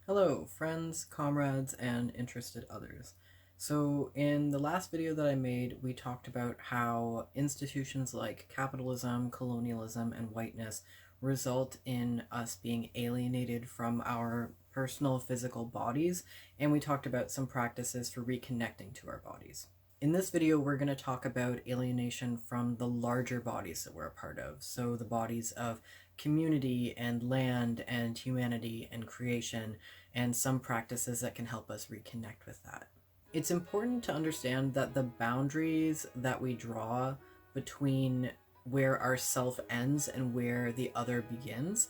Hello, friends, comrades, and interested others. So, in the last video that I made, we talked about how institutions like capitalism, colonialism, and whiteness result in us being alienated from our personal physical bodies, and we talked about some practices for reconnecting to our bodies. In this video, we're going to talk about alienation from the larger bodies that we're a part of, so the bodies of community and land and humanity and creation, and some practices that can help us reconnect with that. It's important to understand that the boundaries that we draw between where our self ends and where the other begins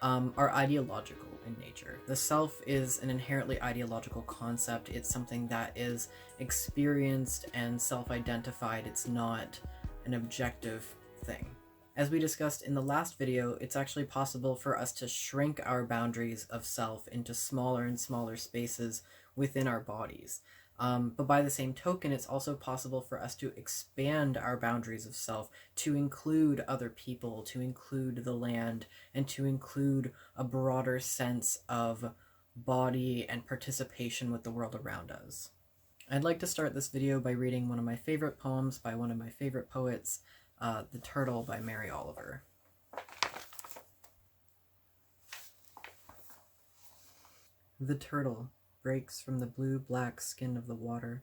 are ideological in nature. The self is an inherently ideological concept. It's something that is experienced and self-identified. It's not an objective thing. As we discussed in the last video, it's actually possible for us to shrink our boundaries of self into smaller and smaller spaces within our bodies. But by the same token, it's also possible for us to expand our boundaries of self to include other people, to include the land, and to include a broader sense of body and participation with the world around us. I'd like to start this video by reading one of my favorite poems by one of my favorite poets, The Turtle by Mary Oliver. The turtle breaks from the blue-black skin of the water,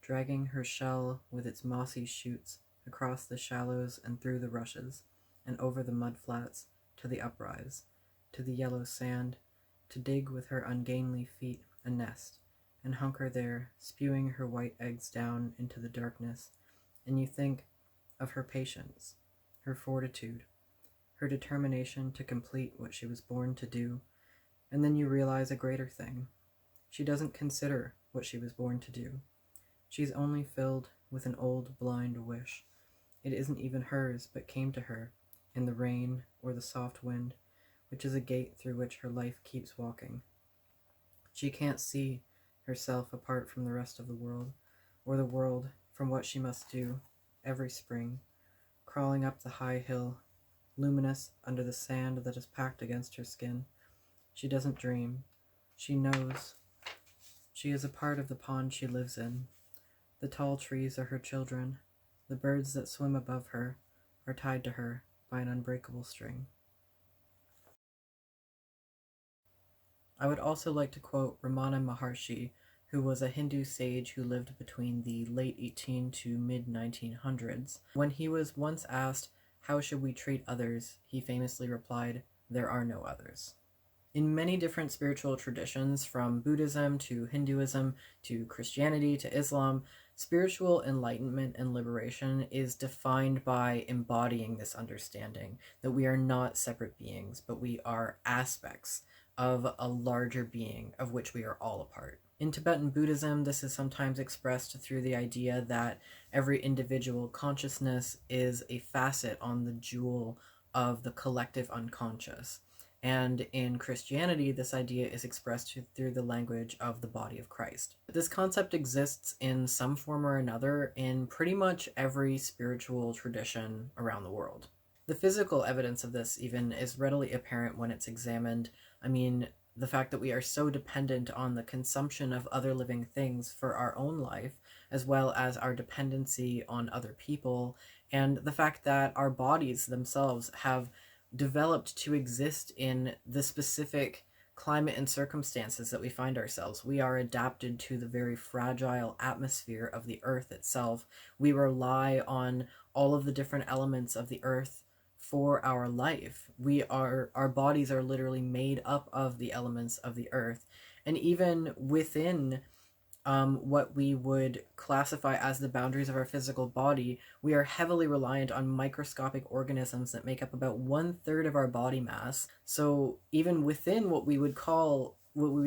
dragging her shell with its mossy shoots across the shallows and through the rushes, and over the mud flats, to the uprise, to the yellow sand, to dig with her ungainly feet a nest, and hunker there, spewing her white eggs down into the darkness, and you think of her patience, her fortitude, her determination to complete what she was born to do, and then you realize a greater thing. She doesn't consider what she was born to do. She's only filled with an old blind wish. It isn't even hers, but came to her in the rain or the soft wind, which is a gate through which her life keeps walking. She can't see herself apart from the rest of the world, or the world from what she must do every spring, crawling up the high hill, luminous under the sand that is packed against her skin. She doesn't dream. She knows. She is a part of the pond she lives in. The tall trees are her children. The birds that swim above her are tied to her by an unbreakable string. I would also like to quote Ramana Maharshi, who was a Hindu sage who lived between the late 18 to mid-1900s. When he was once asked, "How should we treat others?" he famously replied, "There are no others." In many different spiritual traditions, from Buddhism to Hinduism to Christianity to Islam, spiritual enlightenment and liberation is defined by embodying this understanding that we are not separate beings, but we are aspects of a larger being of which we are all a part. In Tibetan Buddhism, this is sometimes expressed through the idea that every individual consciousness is a facet on the jewel of the collective unconscious. And in Christianity, this idea is expressed through the language of the body of Christ. This concept exists in some form or another in pretty much every spiritual tradition around the world. The physical evidence of this even is readily apparent when it's examined. I mean, the fact that we are so dependent on the consumption of other living things for our own life, as well as our dependency on other people, and the fact that our bodies themselves have developed to exist in the specific climate and circumstances that we find ourselves. We are adapted to the very fragile atmosphere of the earth itself. We rely on all of the different elements of the earth for our life. Our bodies are literally made up of the elements of the earth. And even within what we would classify as the boundaries of our physical body, we are heavily reliant on microscopic organisms that make up about 1/3 of our body mass. So even within what we would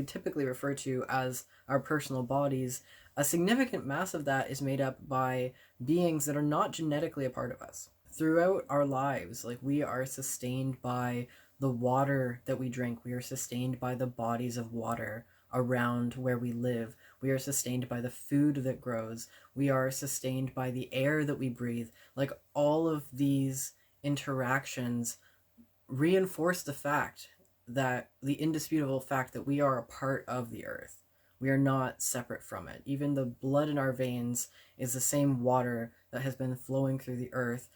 typically refer to as our personal bodies, a significant mass of that is made up by beings that are not genetically a part of us. Throughout our lives, we are sustained by the water that we drink. We are sustained by the bodies of water around where we live. We are sustained by the food that grows. We are sustained by the air that we breathe. All of these interactions reinforce the fact that the indisputable fact that we are a part of the earth. We are not separate from it. Even the blood in our veins is the same water that has been flowing through the earth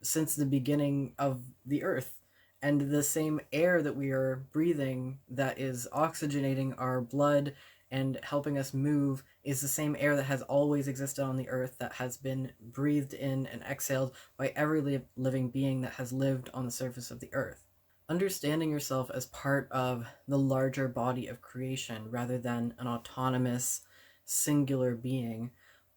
since the beginning of the earth. And the same air that we are breathing that is oxygenating our blood and helping us move is the same air that has always existed on the earth, that has been breathed in and exhaled by every living being that has lived on the surface of the earth. Understanding yourself as part of the larger body of creation rather than an autonomous singular being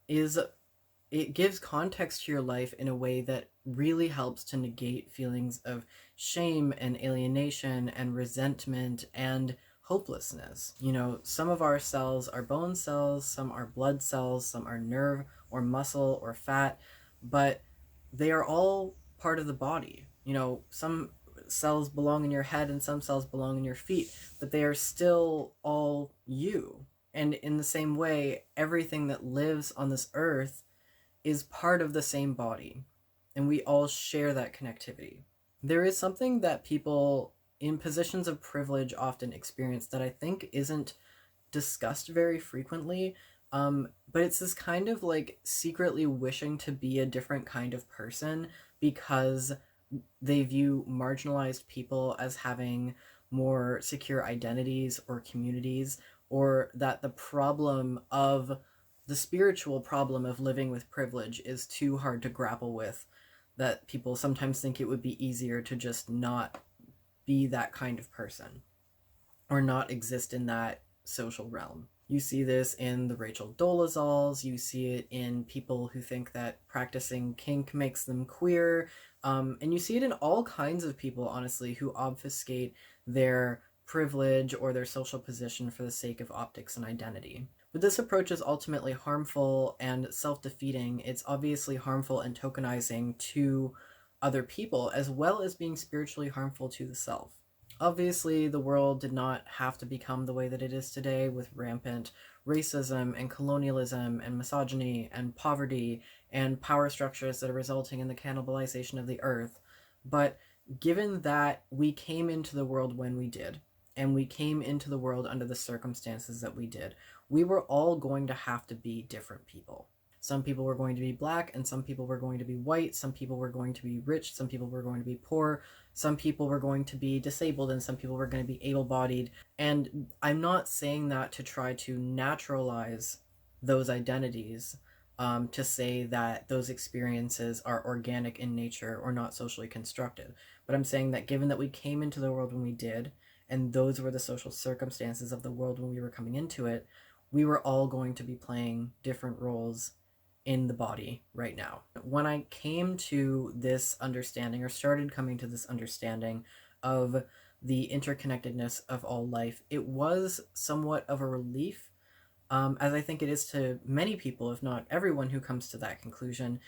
it gives context to your life in a way that really helps to negate feelings of shame and alienation and resentment and hopelessness. You know, some of our cells are bone cells, some are blood cells, some are nerve or muscle or fat, but they are all part of the body. You know, some cells belong in your head and some cells belong in your feet, but they are still all you. And in the same way, everything that lives on this earth is part of the same body, and we all share that connectivity. There is something that people in positions of privilege often experience that I think isn't discussed very frequently, but it's this kind of like secretly wishing to be a different kind of person because they view marginalized people as having more secure identities or communities, or that the problem of the spiritual problem of living with privilege is too hard to grapple with, that people sometimes think it would be easier to just not be that kind of person or not exist in that social realm. You see this in the Rachel Dolezals, you see it in people who think that practicing kink makes them queer, and you see it in all kinds of people, honestly, who obfuscate their privilege or their social position for the sake of optics and identity. But this approach is ultimately harmful and self-defeating. It's obviously harmful and tokenizing to other people, as well as being spiritually harmful to the self. Obviously, the world did not have to become the way that it is today, with rampant racism and colonialism and misogyny and poverty and power structures that are resulting in the cannibalization of the earth. But given that we came into the world when we did, and we came into the world under the circumstances that we did, we were all going to have to be different people. Some people were going to be black, and some people were going to be white, some people were going to be rich, some people were going to be poor, some people were going to be disabled, and some people were going to be able-bodied. And I'm not saying that to try to naturalize those identities, to say that those experiences are organic in nature or not socially constructed. But I'm saying that given that we came into the world when we did, and those were the social circumstances of the world when we were coming into it, we were all going to be playing different roles in the body right now. When I came to this understanding, or started coming to this understanding of the interconnectedness of all life, it was somewhat of a relief, as I think it is to many people, if not everyone who comes to that conclusion,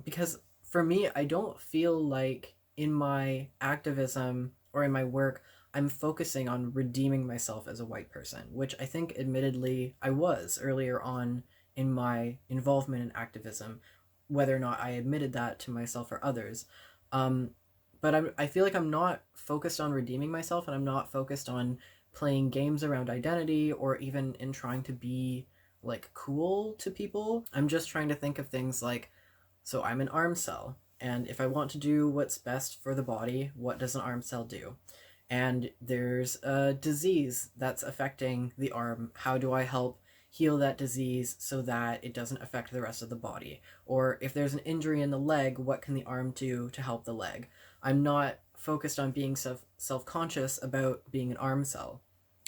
because for me, I don't feel like in my activism or in my work, I'm focusing on redeeming myself as a white person, which I think admittedly I was earlier on in my involvement in activism, whether or not I admitted that to myself or others. But I feel like I'm not focused on redeeming myself, and I'm not focused on playing games around identity or even in trying to be like cool to people. I'm just trying to think of things like, so I'm an arm cell, and if I want to do what's best for the body, what does an arm cell do? And there's a disease that's affecting the arm. How do I help heal that disease so that it doesn't affect the rest of the body? Or if there's an injury in the leg, what can the arm do to help the leg? I'm not focused on being self-conscious about being an arm cell.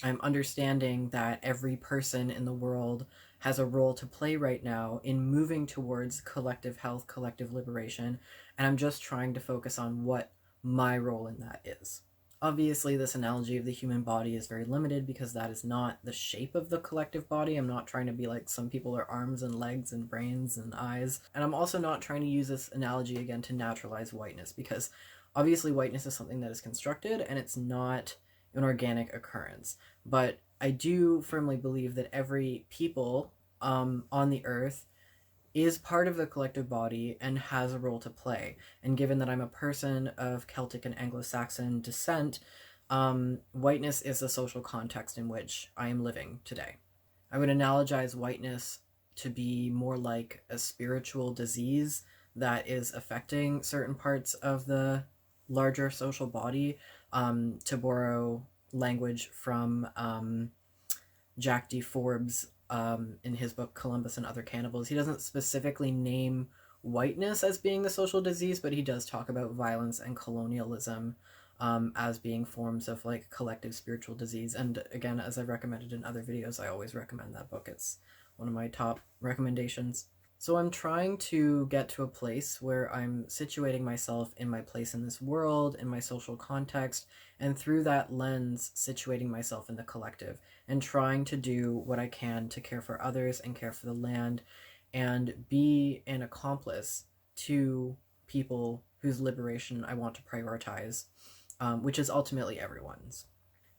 I'm understanding that every person in the world has a role to play right now in moving towards collective health, collective liberation, and I'm just trying to focus on what my role in that is. Obviously, this analogy of the human body is very limited because that is not the shape of the collective body. I'm not trying to be like some people are arms and legs and brains and eyes. And I'm also not trying to use this analogy again to naturalize whiteness, because obviously whiteness is something that is constructed and it's not an organic occurrence. But I do firmly believe that every people on the earth is part of the collective body and has a role to play. And given that I'm a person of Celtic and Anglo-Saxon descent, Whiteness is the social context in which I am living today. I would analogize whiteness to be more like a spiritual disease that is affecting certain parts of the larger social body. To borrow language from Jack D. Forbes in his book Columbus and Other Cannibals, he doesn't specifically name whiteness as being the social disease, but he does talk about violence and colonialism as being forms of like collective spiritual disease. And again, as I've recommended in other videos, I always recommend that book. It's one of my top recommendations. So I'm trying to get to a place where I'm situating myself in my place in this world, in my social context, and through that lens, situating myself in the collective and trying to do what I can to care for others and care for the land and be an accomplice to people whose liberation I want to prioritize, which is ultimately everyone's.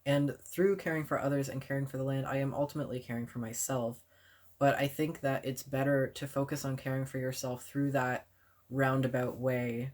And through caring for others and caring for the land, I am ultimately caring for myself. But I think that it's better to focus on caring for yourself through that roundabout way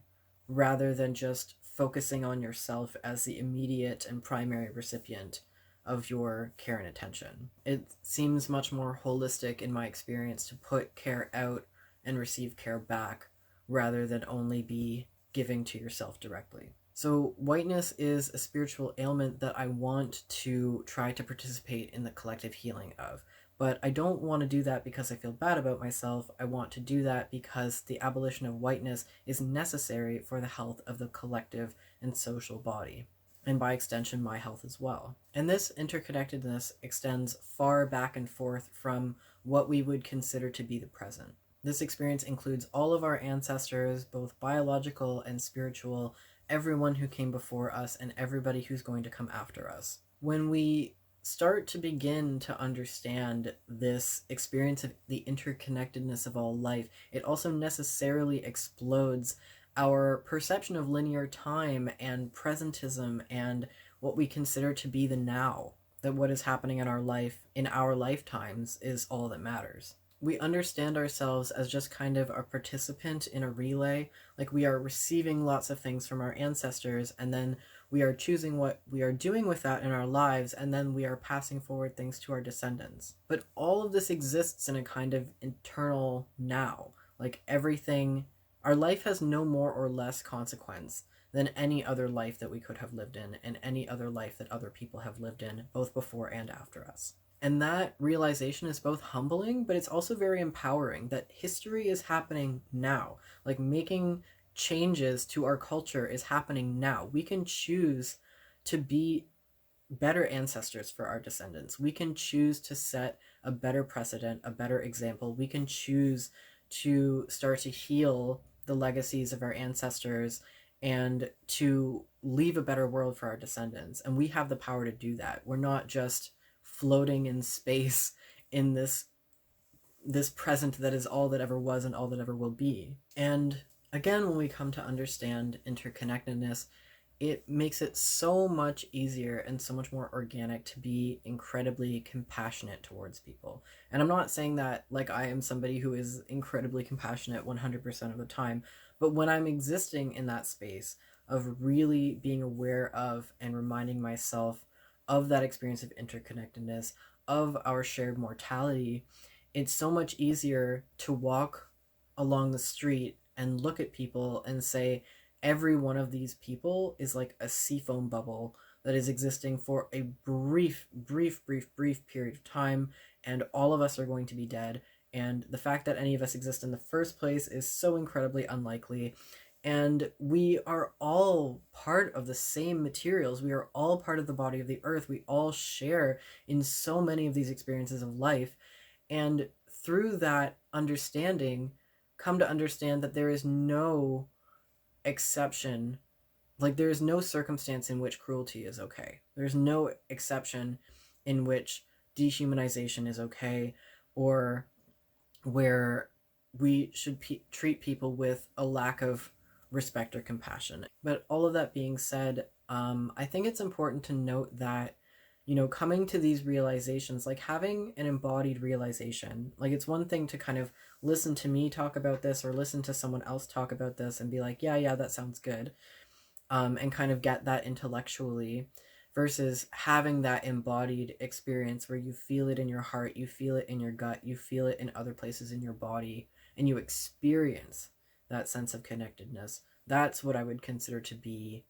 rather than just focusing on yourself as the immediate and primary recipient of your care and attention. It seems much more holistic in my experience to put care out and receive care back rather than only be giving to yourself directly. So whiteness is a spiritual ailment that I want to try to participate in the collective healing of. But I don't want to do that because I feel bad about myself. I want to do that because the abolition of whiteness is necessary for the health of the collective and social body, and by extension, my health as well. And this interconnectedness extends far back and forth from what we would consider to be the present. This experience includes all of our ancestors, both biological and spiritual, everyone who came before us, and everybody who's going to come after us. When we start to begin to understand this experience of the interconnectedness of all life, it also necessarily explodes our perception of linear time and presentism and what we consider to be the now, that what is happening in our life, in our lifetimes, is all that matters. We understand ourselves as just kind of a participant in a relay, like we are receiving lots of things from our ancestors, and then we are choosing what we are doing with that in our lives, and then we are passing forward things to our descendants. But all of this exists in a kind of internal now. Like everything, our life has no more or less consequence than any other life that we could have lived in, and any other life that other people have lived in, both before and after us. And that realization is both humbling, but it's also very empowering that history is happening now. Like making changes to our culture is happening now. We can choose to be better ancestors for our descendants. We can choose to set a better precedent, a better example. We can choose to start to heal the legacies of our ancestors and to leave a better world for our descendants. And we have the power to do that. We're not just floating in space in this present that is all that ever was and all that ever will be. And again, when we come to understand interconnectedness, it makes it so much easier and so much more organic to be incredibly compassionate towards people. And I'm not saying that like I am somebody who is incredibly compassionate 100% of the time, but when I'm existing in that space of really being aware of and reminding myself of that experience of interconnectedness, of our shared mortality, it's so much easier to walk along the street and look at people and say, every one of these people is like a seafoam bubble that is existing for a brief period of time, and all of us are going to be dead. And the fact that any of us exist in the first place is so incredibly unlikely. And we are all part of the same materials. We are all part of the body of the earth. We all share in so many of these experiences of life. And through that understanding, come to understand that there is no exception. Like there is no circumstance in which cruelty is okay. There's no exception in which dehumanization is okay, or where we should treat people with a lack of respect or compassion. But all of that being said, I think it's important to note that, you know, coming to these realizations, like having an embodied realization, like it's one thing to kind of listen to me talk about this or listen to someone else talk about this and be like, yeah, that sounds good, and kind of get that intellectually. versus having that embodied experience where you feel it in your heart, you feel it in your gut, you feel it in other places in your body, and you experience that sense of connectedness. That's what I would consider to be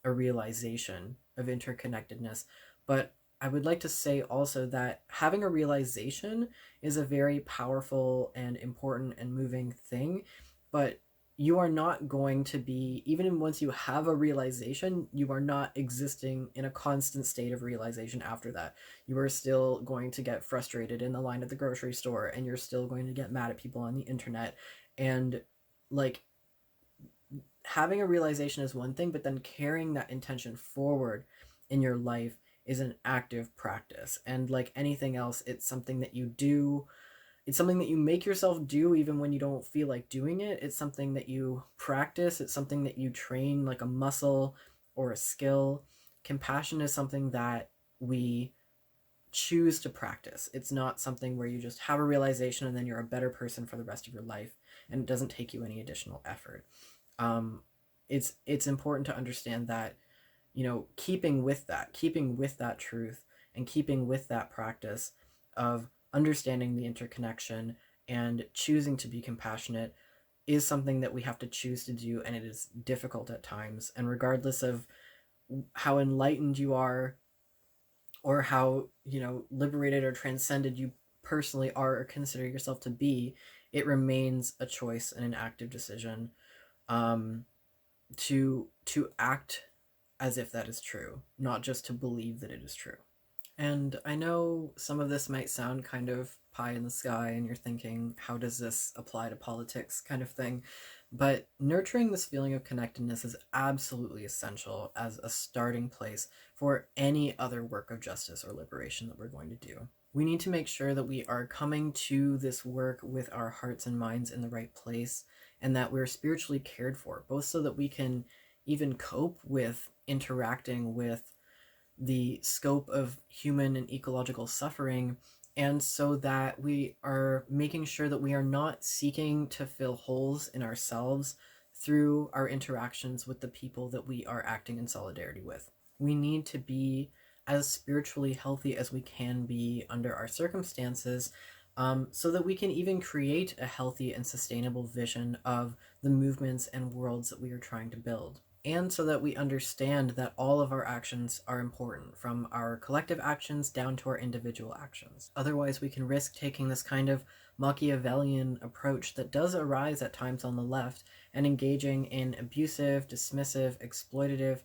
a realization of interconnectedness. But I would like to say also that having a realization is a very powerful and important and moving thing, but you are not going to be, even once you have a realization, you are not existing in a constant state of realization after that. You are still going to get frustrated in the line at the grocery store, and you're still going to get mad at people on the internet. And like, having a realization is one thing, but then carrying that intention forward in your life is an active practice. And like anything else, it's something that you do. It's something that you make yourself do even when you don't feel like doing it. It's something that you practice. It's something that you train like a muscle or a skill. Compassion is something that we choose to practice. It's not something where you just have a realization and then you're a better person for the rest of your life and it doesn't take you any additional effort. um, it's important to understand that, you know, keeping with that truth and keeping with that practice of understanding the interconnection and choosing to be compassionate is something that we have to choose to do, and it is difficult at times. And regardless of how enlightened you are or how, you know, liberated or transcended you personally are or consider yourself to be, it remains a choice and an active decision, um, to act as if that is true, not just to believe that it is true. And I know some of this might sound kind of pie in the sky, and you're thinking, how does this apply to politics, kind of thing. But nurturing this feeling of connectedness is absolutely essential as a starting place for any other work of justice or liberation that we're going to do. We need to make sure that we are coming to this work with our hearts and minds in the right place, and that we're spiritually cared for, both so that we can even cope with interacting with the scope of human and ecological suffering, and so that we are making sure that we are not seeking to fill holes in ourselves through our interactions with the people that we are acting in solidarity with. We need to be as spiritually healthy as we can be under our circumstances, so that we can even create a healthy and sustainable vision of the movements and worlds that we are trying to build. And so that we understand that all of our actions are important, from our collective actions down to our individual actions. Otherwise, we can risk taking this kind of Machiavellian approach that does arise at times on the left and engaging in abusive, dismissive, exploitative,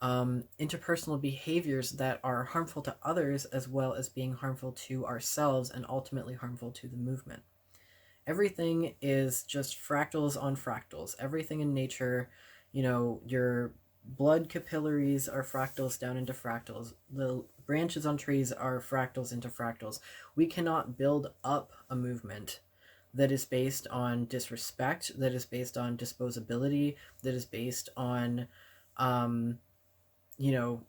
interpersonal behaviors that are harmful to others as well as being harmful to ourselves and ultimately harmful to the movement. Everything is just fractals on fractals. Everything in nature, you know, your blood capillaries are fractals down into fractals. The branches on trees are fractals into fractals. We cannot build up a movement that is based on disrespect, that is based on disposability, that is based on, you know,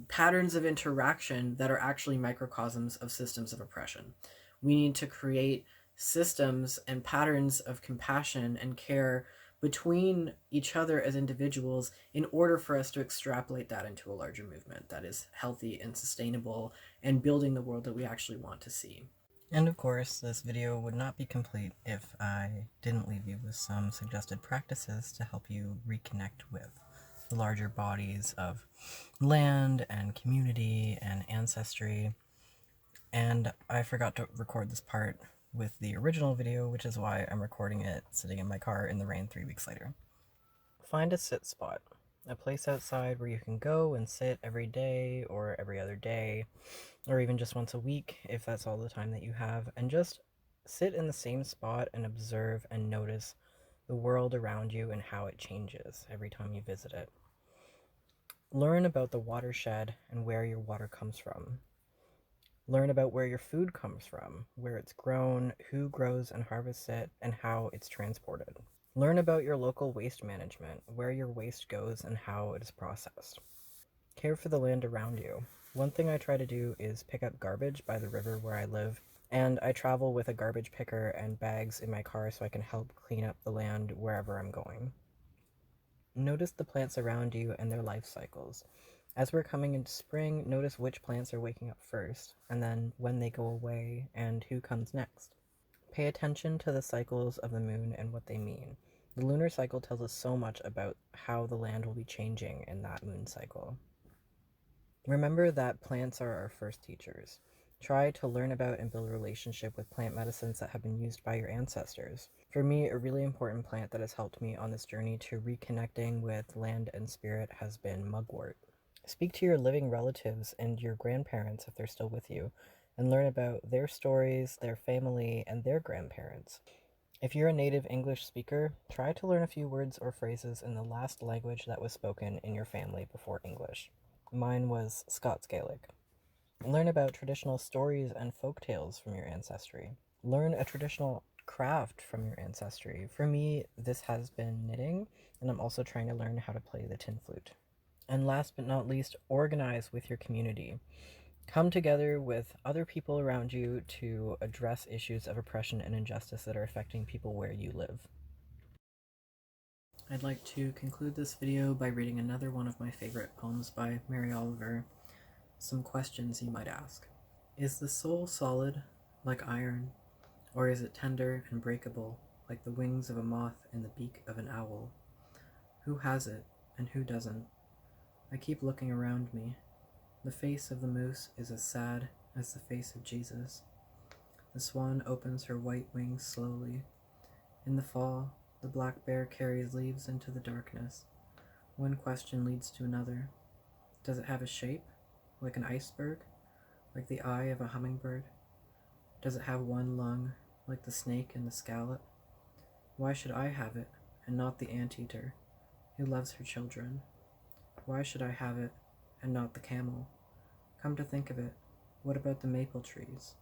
patterns of interaction that are actually microcosms of systems of oppression. We need to create systems and patterns of compassion and care between each other as individuals in order for us to extrapolate that into a larger movement that is healthy and sustainable and building the world that we actually want to see. And of course, this video would not be complete if I didn't leave you with some suggested practices to help you reconnect with the larger bodies of land and community and ancestry. And I forgot to record this part with the original video, which is why I'm recording it sitting in my car in the rain 3 weeks later. Find a sit spot, a place outside where you can go and sit every day or every other day, or even just once a week if that's all the time that you have, and just sit in the same spot and observe and notice the world around you and how it changes every time you visit it. Learn about the watershed and where your water comes from. Learn about where your food comes from, where it's grown, who grows and harvests it, and how it's transported. Learn about your local waste management, where your waste goes and how it is processed. Care for the land around you. One thing I try to do is pick up garbage by the river where I live, and I travel with a garbage picker and bags in my car so I can help clean up the land wherever I'm going. Notice the plants around you and their life cycles. As we're coming into spring, notice which plants are waking up first, and then when they go away, and who comes next. Pay attention to the cycles of the moon and what they mean. The lunar cycle tells us so much about how the land will be changing in that moon cycle. Remember that plants are our first teachers. Try to learn about and build a relationship with plant medicines that have been used by your ancestors. For me, a really important plant that has helped me on this journey to reconnecting with land and spirit has been mugwort. Speak to your living relatives and your grandparents if they're still with you, and learn about their stories, their family, and their grandparents. If you're a native English speaker, try to learn a few words or phrases in the last language that was spoken in your family before English. Mine was Scots Gaelic. Learn about traditional stories and folk tales from your ancestry. Learn a traditional craft from your ancestry. For me, this has been knitting, and I'm also trying to learn how to play the tin flute. And last but not least, organize with your community. Come together with other people around you to address issues of oppression and injustice that are affecting people where you live. I'd like to conclude this video by reading another one of my favorite poems by Mary Oliver. Some questions you might ask. Is the soul solid, like iron, or is it tender and breakable, like the wings of a moth in the beak of an owl? Who has it, and who doesn't? I keep looking around me. The face of the moose is as sad as the face of Jesus. The swan opens her white wings slowly. In the fall, the black bear carries leaves into the darkness. One question leads to another. Does it have a shape, like an iceberg, like the eye of a hummingbird? Does it have one lung, like the snake and the scallop? Why should I have it, and not the anteater, who loves her children? Why should I have it, and not the camel? Come to think of it, what about the maple trees?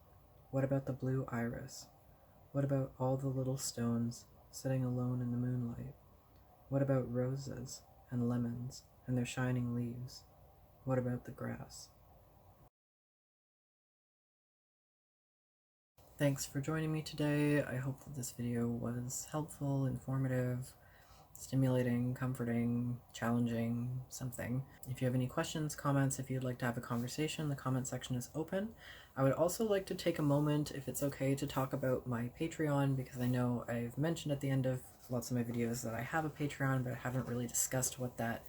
What about the blue iris? What about all the little stones sitting alone in the moonlight? What about roses and lemons and their shining leaves? What about the grass? Thanks for joining me today. I hope that this video was helpful, informative, stimulating, comforting, challenging, something. If you have any questions, comments, if you'd like to have a conversation, the comment section is open. I would also like to take a moment, if it's okay, to talk about my Patreon, because I know I've mentioned at the end of lots of my videos that I have a Patreon, but I haven't really discussed what that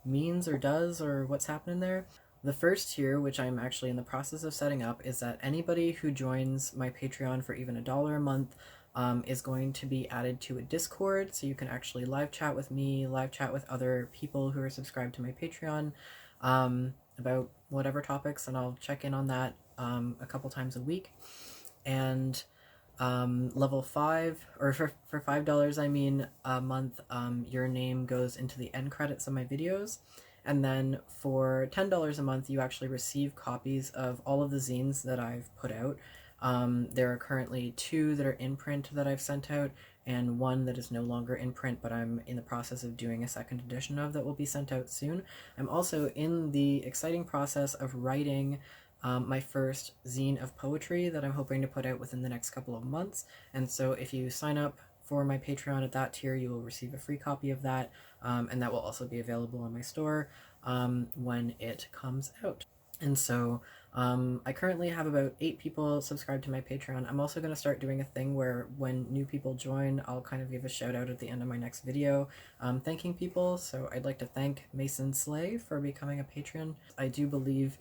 means or does or what's happening there. The first tier, which I'm actually in the process of setting up, is that anybody who joins my Patreon for even $1 a month is going to be added to a Discord, so you can actually live chat with me, live chat with other people who are subscribed to my Patreon about whatever topics, and I'll check in on that a couple times a week. And level 5, or for $5 I mean a month, your name goes into the end credits of my videos. And then for $10 a month, you actually receive copies of all of the zines that I've put out. There are currently 2 that are in print that I've sent out, and 1 that is no longer in print, but I'm in the process of doing a second edition of that will be sent out soon. I'm also in the exciting process of writing my first zine of poetry that I'm hoping to put out within the next couple of months. And so if you sign up for my Patreon at that tier, you will receive a free copy of that, and that will also be available on my store when it comes out. And so I currently have about 8 people subscribed to my Patreon. I'm also going to start doing a thing where when new people join, I'll kind of give a shout out at the end of my next video thanking people. So I'd like to thank Mason Slay for becoming a patron. I do believe,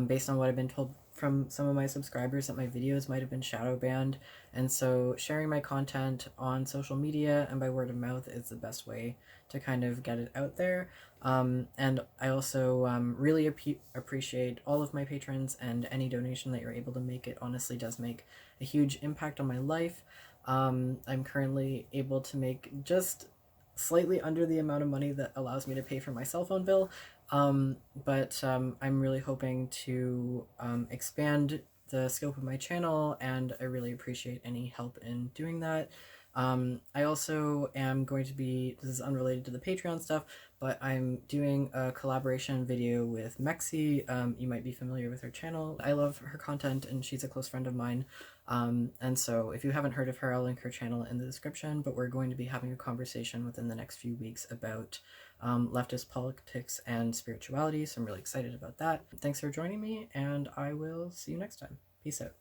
based on what I've been told from some of my subscribers, that my videos might have been shadow banned, and so sharing my content on social media and by word of mouth is the best way to kind of get it out there. And I also really appreciate all of my patrons, and any donation that you're able to make. It honestly does make a huge impact on my life. I'm currently able to make just slightly under the amount of money that allows me to pay for my cell phone bill, but I'm really hoping to expand the scope of my channel, and I really appreciate any help in doing that. I also am going to be, this is unrelated to the Patreon stuff, but I'm doing a collaboration video with Mexi. You might be familiar with her channel. I love her content, and she's a close friend of mine. And so if you haven't heard of her, I'll link her channel in the description, but we're going to be having a conversation within the next few weeks about leftist politics and spirituality, so I'm really excited about that. Thanks for joining me, and I will see you next time. Peace out.